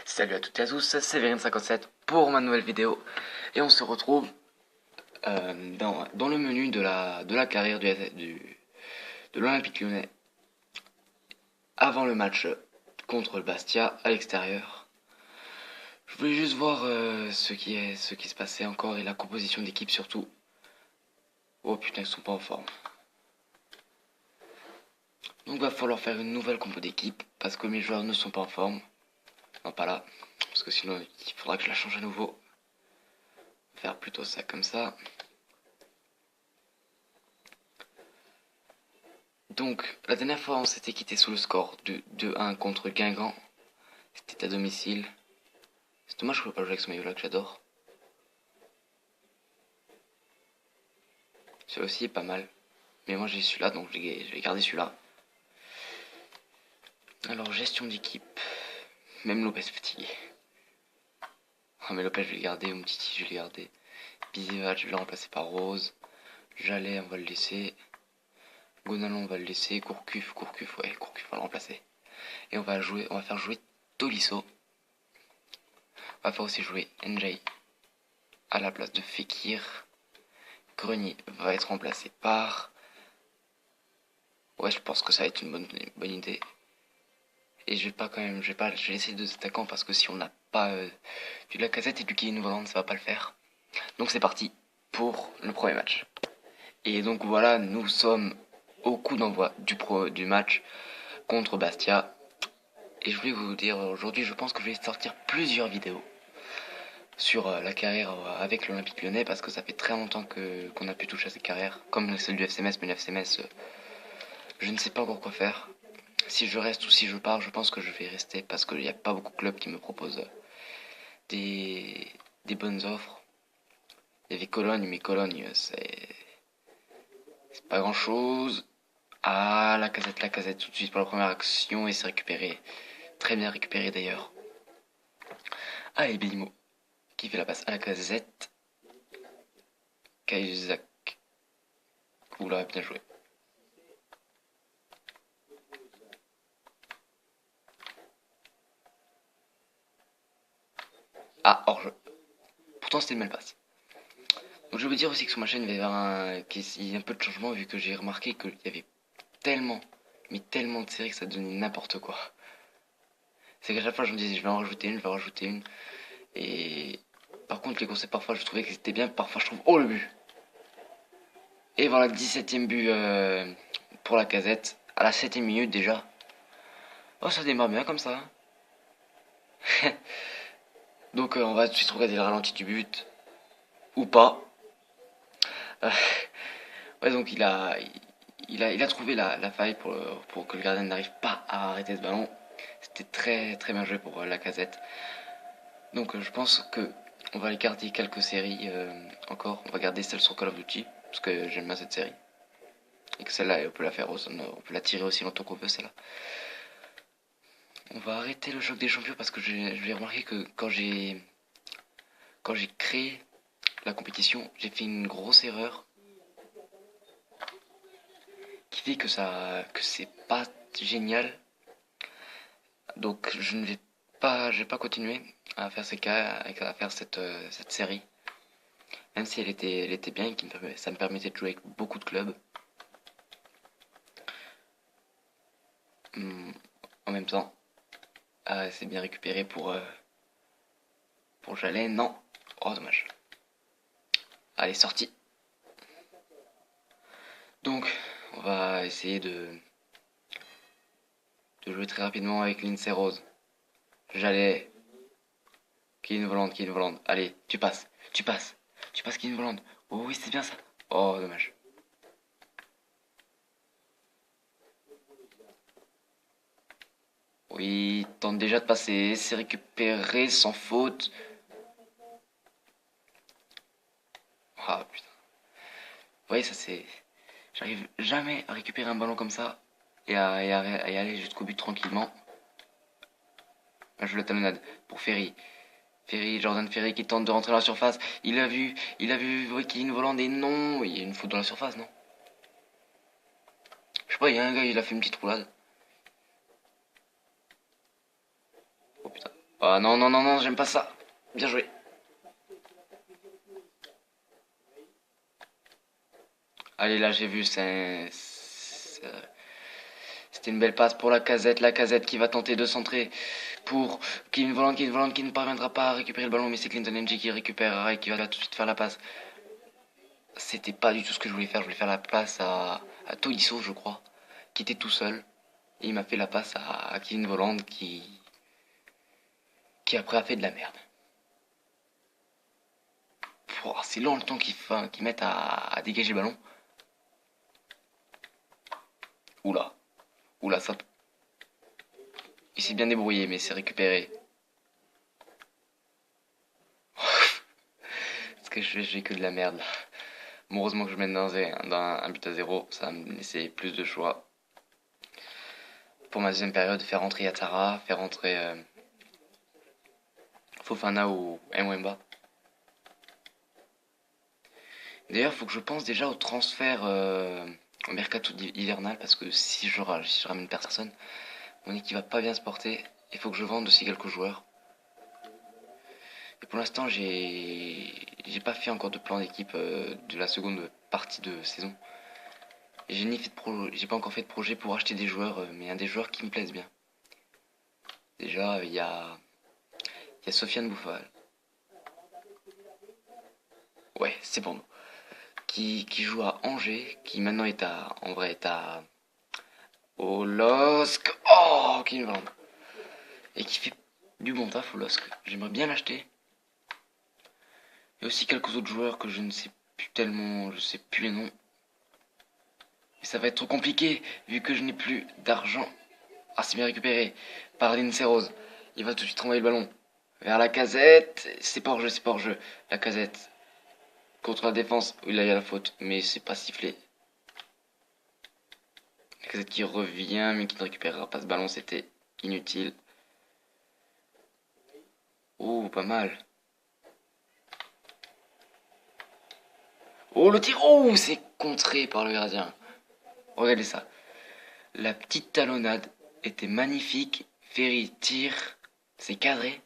Salut à toutes et à tous, c'est Vérin57 pour ma nouvelle vidéo. Et on se retrouve dans le menu de la carrière de l'Olympique Lyonnais avant le match contre le Bastia à l'extérieur. Je voulais juste voir ce qui se passait encore et la composition d'équipe surtout. Oh putain, ils sont pas en forme. Donc va falloir faire une nouvelle compo d'équipe parce que mes joueurs ne sont pas en forme. Non, pas là, parce que sinon il faudra que je la change à nouveau. Faire plutôt ça comme ça. Donc, la dernière fois, on s'était quitté sous le score de 2-1 contre Guingamp. C'était à domicile. C'est dommage que je ne peux pas jouer avec ce maillot-là que j'adore. Celui-là aussi est pas mal. Mais moi j'ai celui-là, donc je vais garder celui-là. Alors, gestion d'équipe. Même Lopez fatigué. Ah, mais Lopez, je vais le garder. Umtiti, je vais le garder. Bizivac, je vais le remplacer par Rose. Jallet, on va le laisser. Gonalon, on va le laisser. Gourcuff, ouais, Gourcuff, on va le remplacer. Et on va faire jouer Tolisso. On va faire aussi jouer NJ à la place de Fekir. Grenier va être remplacé par... Ouais, je pense que ça va être une bonne idée. Et je vais laisser deux attaquants parce que si on n'a pas du Lacazette et du Kevin Volland, ça va pas le faire. Donc c'est parti pour le premier match. Et donc voilà, nous sommes au coup d'envoi du match contre Bastia. Et je voulais vous dire, aujourd'hui, je pense que je vais sortir plusieurs vidéos sur la carrière avec l'Olympique Lyonnais parce que ça fait très longtemps qu'on a pu toucher à cette carrière. Comme celle du FCMS, mais le FCMS, je ne sais pas encore quoi faire. Si je reste ou si je pars, je pense que je vais rester parce qu'il n'y a pas beaucoup de clubs qui me proposent des bonnes offres. Il y avait Cologne, mais Cologne, c'est pas grand chose. Ah, la casette tout de suite pour la première action et c'est récupéré. Très bien récupéré d'ailleurs. Ah, et Belimo qui fait la passe à la casette. Cahuzac. Oula, bien joué. Ah, hors-jeu. Pourtant, c'était une belle passe. Donc, je vais vous dire aussi que sur ma chaîne, il va y avoir qu'il y a un peu de changement vu que j'ai remarqué qu'il y avait tellement, mais tellement de séries que ça donnait n'importe quoi. C'est qu'à chaque fois, je me disais, je vais en rajouter une, je vais en rajouter une. Et par contre, les concepts, parfois, je trouvais que c'était bien. Parfois, je trouve, oh le but. Et voilà, 17ème but pour la casette. À la 7ème minute déjà. Oh, ça démarre bien comme ça. Donc, on va tout de suite regarder le ralenti du but. Ou pas. Ouais, donc il a trouvé la faille pour que le gardien n'arrive pas à arrêter ce ballon. C'était très très bien joué pour la casette. Donc je pense que on va garder quelques séries encore. On va garder celle sur Call of Duty parce que j'aime bien cette série. Et que celle-là, on peut la faire, on peut la tirer aussi longtemps qu'on veut celle-là. On va arrêter le choc des champions parce que j'ai remarqué que quand j'ai créé la compétition, j'ai fait une grosse erreur qui fait que c'est pas génial. Donc je vais pas continuer à faire à faire cette série. Même si elle était bien et ça me permettait de jouer avec beaucoup de clubs. En même temps, c'est bien récupéré pour Jalais. Non. Oh, dommage. Allez, sorti. Donc, on va essayer de jouer très rapidement avec Lindsay Rose. Jalais. Kevin Volland. Allez, tu passes. Kevin Volland. Oh oui, c'est bien ça. Oh, dommage. Oui, tente déjà de passer. C'est récupéré sans faute. Ah putain. Vous voyez, ça c'est... J'arrive jamais à récupérer un ballon comme ça et à y aller jusqu'au but tranquillement. Là, je le talonnade pour Ferry. Jordan Ferry qui tente de rentrer dans la surface. Il a vu Kevin Volland et non, il y a une faute dans la surface, non? Je sais pas, il y a un gars, il a fait une petite roulade. Oh putain. Ah non, non, non, non, j'aime pas ça. Bien joué. Allez, là, j'ai vu, c'était une belle passe pour la casette qui va tenter de centrer pour Kevin Volland qui ne parviendra pas à récupérer le ballon, mais c'est Clinton NG qui récupérera et qui va tout de suite faire la passe. C'était pas du tout ce que je voulais faire la passe à Tolisso, je crois, qui était tout seul. Et il m'a fait la passe à Kevin Volland qui après a fait de la merde. C'est long le temps qu'ils mettent à dégager le ballon. Oula, oula, ça. Il s'est bien débrouillé, mais c'est récupéré. Parce que je fais que de la merde là. Bon, heureusement que je mène dans un but à 0, ça va me laisser plus de choix. Pour ma deuxième période, faire rentrer Yatara, faire rentrer Fofana ou Mwemba. D'ailleurs, il faut que je pense déjà au transfert au mercato hivernal parce que si je ramène personne, mon équipe va pas bien se porter. Il faut que je vende aussi quelques joueurs. Et pour l'instant, j'ai pas fait encore de plan d'équipe de la seconde partie de saison. J'ai pas encore fait de projet pour acheter des joueurs, mais il y a des joueurs qui me plaisent bien. Déjà, il y a Sofiane Bouffal. Ouais, c'est pour nous. Qui joue à Angers, qui maintenant en vrai est à au LOSC. Oh, qui me vend. Et qui fait du bon taf au LOSC. J'aimerais bien l'acheter. Il y a aussi quelques autres joueurs que je ne sais plus tellement, je sais plus les noms. Et ça va être trop compliqué vu que je n'ai plus d'argent. Ah, c'est bien récupéré par Lindsay Rose. Il va tout de suite renvoyer le ballon vers la casette. C'est pas hors jeu, c'est pas hors jeu. La casette contre la défense. Oui, là il y a la faute, mais c'est pas sifflé. La casette qui revient, mais qui ne récupérera pas ce ballon, c'était inutile. Oh, pas mal. Oh, le tir. Oh, c'est contré par le gardien. Regardez ça. La petite talonnade était magnifique. Ferry tire. C'est cadré.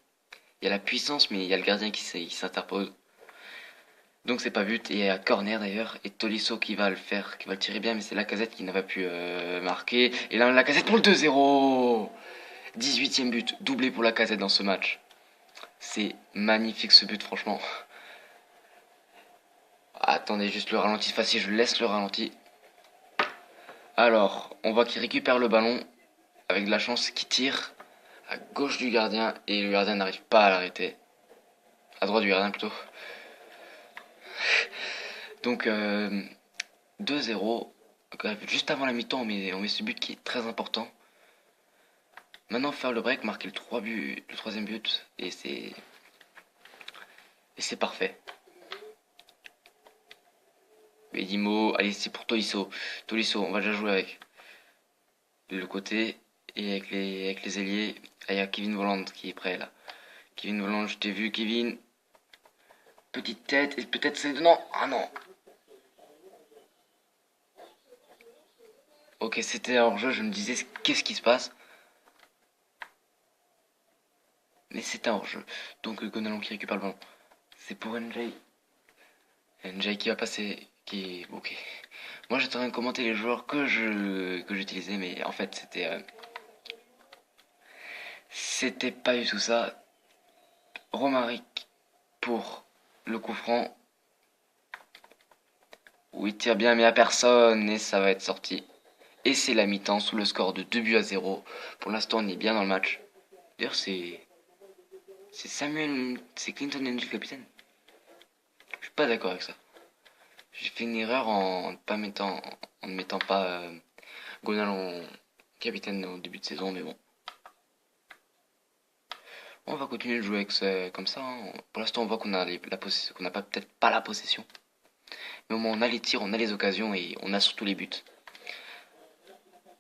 Il y a la puissance, mais il y a le gardien qui s'interpose. Donc c'est pas but. Et à corner d'ailleurs. Et Tolisso qui va le faire, qui va le tirer bien, mais c'est la casette qui n'a pas pu marquer. Et là, la casette pour le 2-0. 18ème but. Doublé pour la casette dans ce match. C'est magnifique ce but, franchement. Attendez, juste le ralenti facile, je laisse le ralenti. Alors, on voit qu'il récupère le ballon avec de la chance, qui tire à gauche du gardien et le gardien n'arrive pas à l'arrêter. À droite du gardien plutôt. Donc 2-0. Juste avant la mi-temps, on met ce but qui est très important. Maintenant, faire le break, marquer le troisième but, et c'est parfait. Edimo, allez, c'est pour Tolisso. Tolisso, on va déjà jouer avec le côté et avec les ailiers. Ah, il y a Kevin Volland qui est prêt là. Kevin Volland, je t'ai vu, Kevin. Petite tête, et peut-être c'est. Non, ah non. Ok, c'était hors jeu, je me disais qu'est-ce qui se passe. Mais c'était hors jeu. Donc Gonalon qui récupère le ballon. C'est pour NJ. NJ qui va passer. Qui. Ok. Moi j'étais en train de commenter les joueurs que j'utilisais, mais en fait c'était pas du tout ça. Romaric pour le coup franc. Où il tire bien mais à personne et ça va être sorti. Et c'est la mi-temps sous le score de 2-0. Pour l'instant on est bien dans le match. D'ailleurs c'est Clinton NG le capitaine. Je suis pas d'accord avec ça. J'ai fait une erreur en ne mettant pas Gonal en capitaine au début de saison, mais bon. On va continuer de jouer comme ça, hein. Pour l'instant, on voit qu'on a qu'on n'a peut-être pas la possession. Mais au moins, on a les tirs, on a les occasions et on a surtout les buts.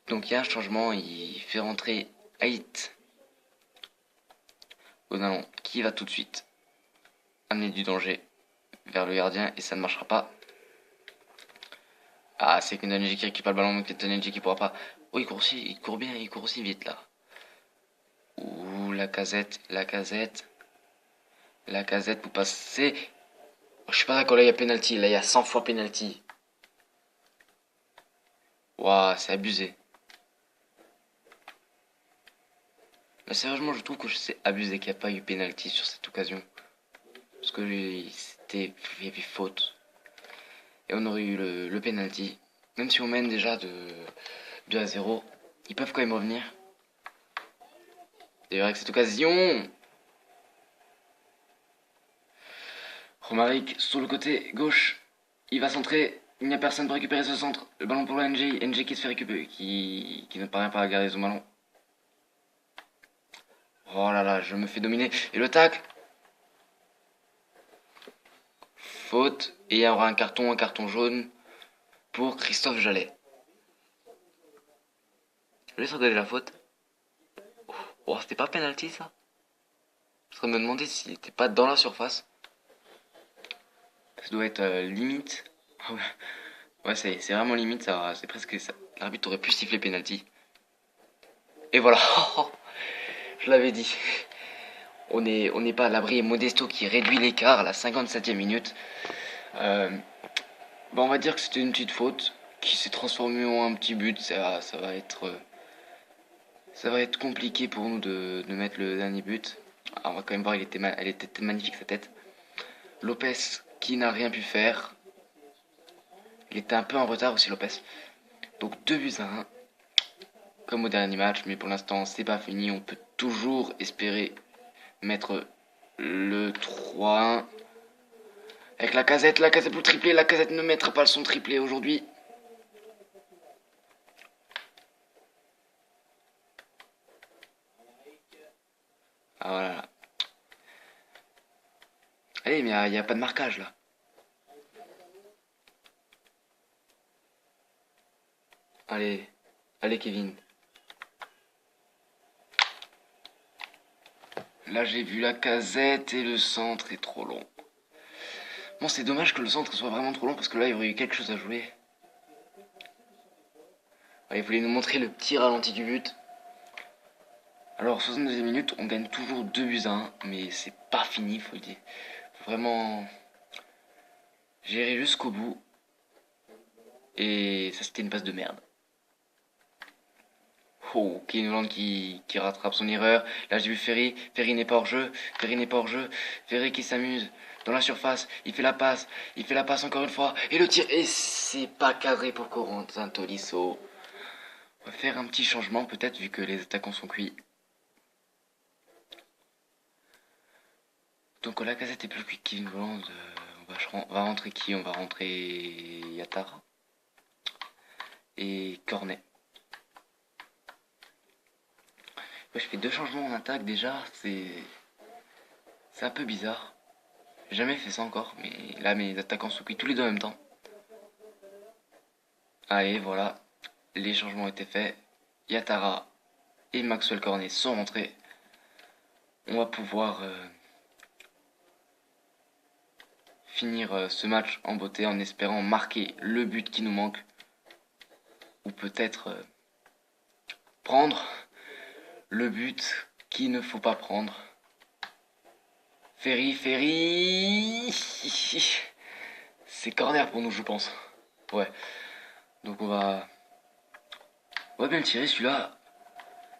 Donc il y a un changement, il fait rentrer Haït. Gonalon qui va tout de suite amener du danger vers le gardien et ça ne marchera pas. Ah, c'est Kentonji qui récupère le ballon, mais Kentonji qui pourra pas. Oh, il court bien, il court aussi vite là. Ouh La casette pour passer. Oh, je suis pas d'accord, là il y a penalty. Là il y a 100 fois penalty. Waouh, c'est abusé. Mais sérieusement, je trouve que c'est abusé qu'il n'y a pas eu penalty sur cette occasion. Parce que il y avait faute. Et on aurait eu le penalty. Même si on mène déjà de 2-0, ils peuvent quand même revenir. D'ailleurs, avec cette occasion, Romaric sur le côté gauche, il va centrer. Il n'y a personne pour récupérer ce centre. Le ballon pour le NG. NG qui se fait récupérer, qui ne parvient pas à garder son ballon. Oh là là, je me fais dominer. Et le tacle. Faute. Et il y aura un carton jaune pour Christophe Jallet. Je laisse regarder la faute. Oh, c'était pas penalty ça. Je serais me demander s'il était pas dans la surface. Ça doit être limite. Ouais, c'est vraiment limite, ça. C'est presque ça. L'arbitre aurait pu siffler penalty. Et voilà. Je l'avais dit. On n'est pas à l'abri. Et Modesto qui réduit l'écart à la 57e minute. On va dire que c'était une petite faute qui s'est transformée en un petit but. Ça va être compliqué pour nous de mettre le dernier but. Alors, on va quand même voir, elle était magnifique sa tête. Lopez qui n'a rien pu faire. Il était un peu en retard aussi Lopez. Donc 2-1. Comme au dernier match, mais pour l'instant c'est pas fini. On peut toujours espérer mettre le 3-1. Avec la casette pour le triplé. La casette ne mettra pas son triplé aujourd'hui. Ah voilà. Allez, mais il n'y a pas de marquage là. Allez, allez Kevin. Là j'ai vu la casette et le centre est trop long. Bon, c'est dommage que le centre soit vraiment trop long parce que là il y aurait eu quelque chose à jouer. Ouais, il voulait nous montrer le petit ralenti du but. Alors 62e minute, on gagne toujours 2-1, mais c'est pas fini, faut le dire. Faut vraiment gérer jusqu'au bout. Et ça c'était une passe de merde. Oh, Kevin Holland qui rattrape son erreur. Là j'ai vu Ferry. Ferry n'est pas hors jeu. Ferry qui s'amuse dans la surface. Il fait la passe encore une fois. Et le tir. Et c'est pas cadré pour Corentin Tolisso. On va faire un petit changement peut-être vu que les attaquants sont cuits. Donc la casette est plus cuite que Kevin Holland. On va rentrer qui? On va rentrer Yatara et Cornet. Ouais, je fais 2 changements en attaque déjà, c'est un peu bizarre. J'ai jamais fait ça encore, mais là mes attaquants sont cuits tous les deux en même temps. Allez, voilà, les changements ont été faits. Yatara et Maxwell Cornet sont rentrés. On va pouvoir finir ce match en beauté en espérant marquer le but qui nous manque. Ou peut-être prendre le but qu'il ne faut pas prendre. Ferry. C'est corner pour nous, je pense. Ouais. Donc on va bien le tirer celui-là.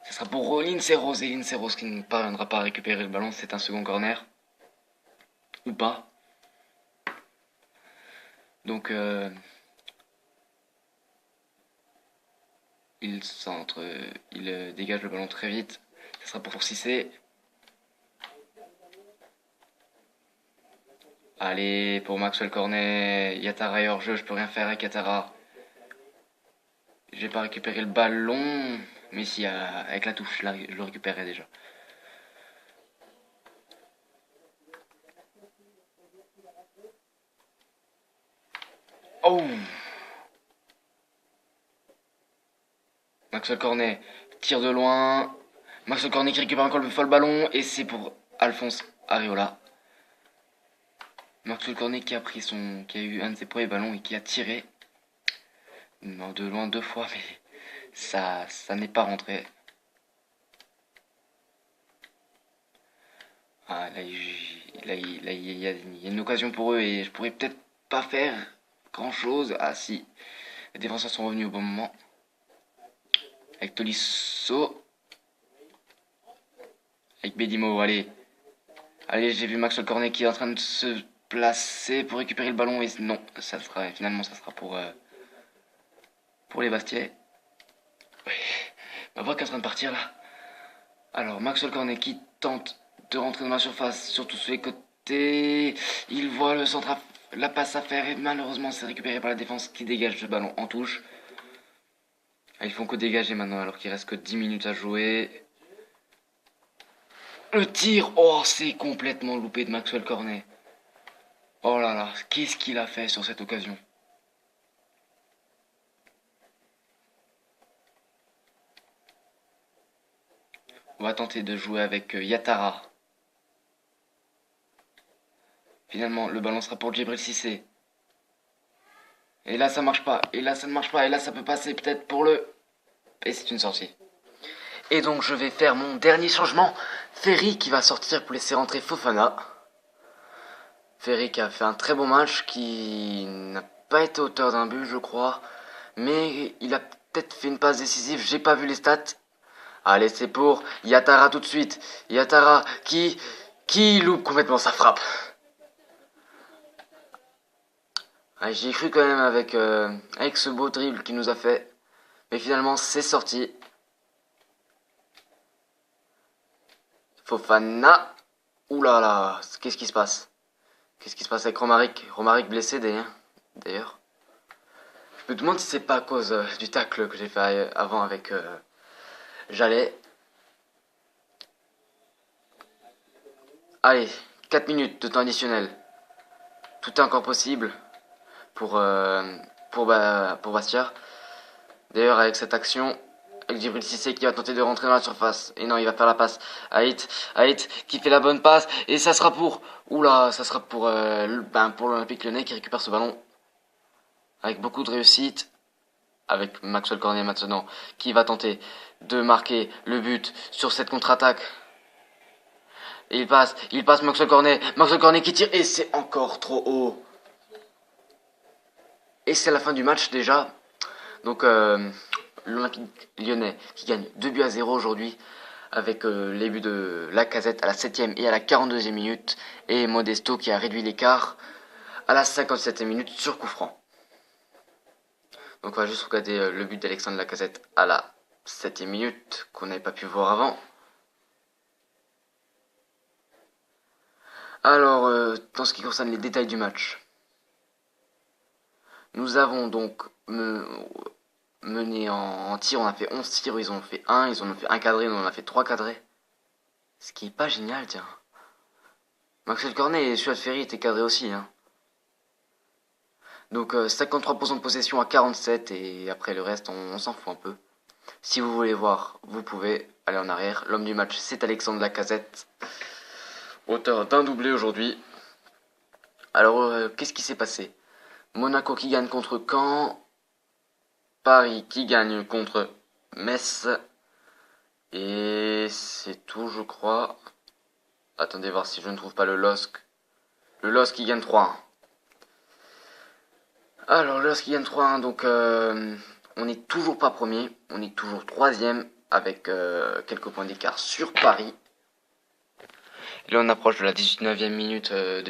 Ce sera pour Linceros. Et Linceros qui ne parviendra pas à récupérer le ballon. C'est un second corner. Ou pas. Donc il centre. Il dégage le ballon très vite. Ce sera pour Cissé. Allez, pour Maxwell Cornet. Yatara est hors jeu. Je peux rien faire avec Yatara. J'ai pas récupéré le ballon. Mais si, avec la touche, là, je le récupérais déjà. Oh! Maxwell Cornet tire de loin. Maxwell Cornet qui récupère encore une fois le ballon. Et c'est pour Alphonse Areola. Maxwell Cornet qui a eu un de ses premiers ballons et qui a tiré. Non, de loin 2 fois, mais ça n'est pas rentré. Ah, il y a une occasion pour eux et je pourrais peut-être pas faire grand chose. Ah si, les défenseurs sont revenus au bon moment. Avec Tolisso. Avec Bedimo, allez. Allez, j'ai vu Maxwell Cornet qui est en train de se placer pour récupérer le ballon. Et non, finalement ça sera pour les Bastiais. Oui, ma voix qui est en train de partir là. Alors, Maxwell Cornet qui tente de rentrer dans la surface, surtout sur les côtés. Il voit la passe à faire et malheureusement c'est récupéré par la défense qui dégage le ballon en touche. Ils font que dégager maintenant alors qu'il reste que 10 minutes à jouer. Le tir, oh c'est complètement loupé de Maxwell Cornet. Oh là là, qu'est-ce qu'il a fait sur cette occasion? On va tenter de jouer avec Yatara. Finalement, le ballon sera pour Djibril Cissé. Et là, ça marche pas. Et là, ça ne marche pas. Et là, ça peut passer peut-être pour le... Et c'est une sortie. Et donc, je vais faire mon dernier changement. Ferry qui va sortir pour laisser rentrer Fofana. Ferry qui a fait un très bon match, qui n'a pas été auteur d'un but, je crois. Mais il a peut-être fait une passe décisive. J'ai pas vu les stats. Allez, c'est pour Yatara tout de suite. Yatara qui loupe complètement sa frappe. Ah, j'y ai cru quand même avec ce beau dribble qu'il nous a fait. Mais finalement, c'est sorti. Fofana. Ouh là là, qu'est-ce qui se passe? Qu'est-ce qui se passe avec Romaric? Romaric blessé d'ailleurs. Je me demande si c'est pas à cause du tacle que j'ai fait avant avec Jallet. Allez, 4 minutes de temps additionnel. Tout est encore possible pour Bastia. D'ailleurs, avec cette action, avec Djibril Cissé qui va tenter de rentrer dans la surface. Et non, il va faire la passe. Haït qui fait la bonne passe. Et ça sera pour... Oula, ça sera pour l'Olympique Lyonnais qui récupère ce ballon. Avec beaucoup de réussite. Avec Maxwell Cornet maintenant qui va tenter de marquer le but sur cette contre-attaque. Et il passe Maxwell Cornet qui tire et c'est encore trop haut. Et c'est la fin du match déjà. Donc l'Olympique Lyonnais qui gagne 2-0 aujourd'hui avec les buts de Lacazette à la 7e et à la 42e minute et Modesto qui a réduit l'écart à la 57e minute sur coup franc. Donc on va juste regarder le but d'Alexandre Lacazette à la 7e minute qu'on n'avait pas pu voir avant. Alors dans ce qui concerne les détails du match, nous avons donc mené en tir, on a fait 11 tirs, ils en ont fait 1, ils en ont fait un cadré, on en a fait 3 cadrés. Ce qui est pas génial, tiens. Maxwell Cornet et Suat Ferry étaient cadrés aussi, hein. Donc 53% de possession à 47 et après le reste on s'en fout un peu. Si vous voulez voir, vous pouvez aller en arrière. L'homme du match c'est Alexandre Lacazette, auteur d'un doublé aujourd'hui. Alors qu'est-ce qui s'est passé? Monaco qui gagne contre Caen, Paris qui gagne contre Metz et c'est tout je crois. Attendez voir si je ne trouve pas le LOSC. Le LOSC qui gagne 3-1. Alors, lorsqu'il gagne 3-1, donc on n'est toujours pas premier, on est toujours troisième avec quelques points d'écart sur Paris. Et là, on approche de la 19e minute de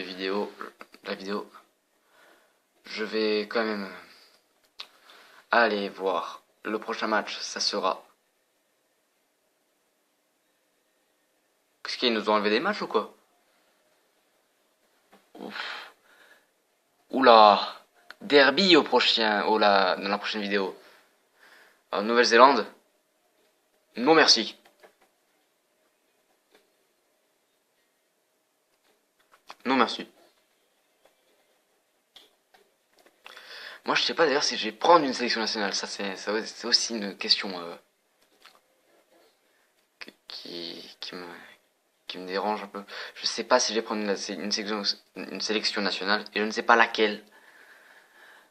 la vidéo. Je vais quand même aller voir le prochain match, ça sera... Qu'est-ce qu'ils nous ont enlevé des matchs ou quoi? Ouf. Oula! Derby dans la prochaine vidéo. En Nouvelle-Zélande. Non merci. Non merci. Moi je sais pas d'ailleurs si je vais prendre une sélection nationale. Ça c'est aussi une question qui me dérange un peu. Je sais pas si je vais prendre une sélection nationale et je ne sais pas laquelle.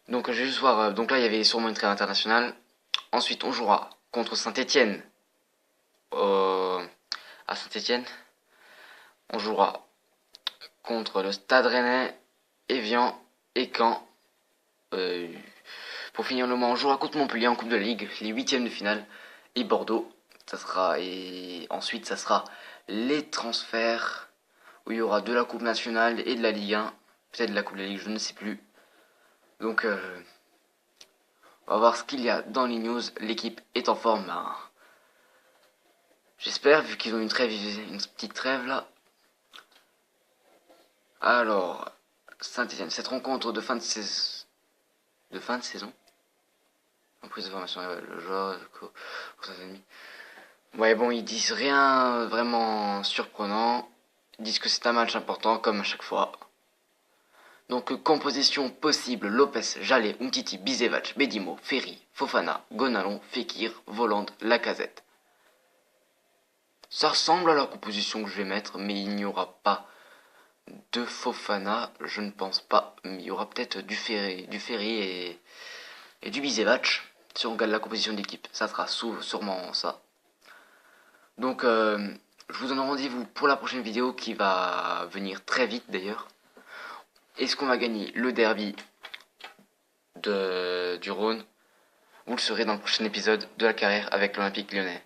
Donc je vais juste voir, donc là il y avait sûrement une trêve internationale. Ensuite on jouera contre Saint-Etienne à Saint-Etienne. On jouera contre le Stade Rennais, Evian et Caen. Pour finir le mois, on jouera contre Montpellier en Coupe de la Ligue, les huitièmes de finale, et Bordeaux. Et ensuite, ça sera les transferts, où il y aura de la Coupe nationale et de la Ligue 1. Peut-être de la Coupe de la Ligue, je ne sais plus. Donc, on va voir ce qu'il y a dans les news. L'équipe est en forme. Hein. J'espère, vu qu'ils ont une petite trêve là. Alors, Saint-Etienne, cette rencontre de fin de saison. En prise de formation, le joueur, pour ses ennemis. Ouais, bon, ils disent rien vraiment surprenant. Ils disent que c'est un match important, comme à chaque fois. Donc, composition possible: Lopez, Jallet, Umtiti, Bisevac, Bedimo, Ferry, Fofana, Gonalon, Fekir, Voland, Lacazette. Ça ressemble à la composition que je vais mettre, mais il n'y aura pas de Fofana, je ne pense pas. Mais il y aura peut-être du Ferry et du Bisevac. Si on regarde la composition d'équipe, ça sera sûrement ça. Donc, je vous donne rendez-vous pour la prochaine vidéo qui va venir très vite d'ailleurs. Est-ce qu'on va gagner le derby du Rhône? Vous le saurez dans le prochain épisode de la carrière avec l'Olympique Lyonnais.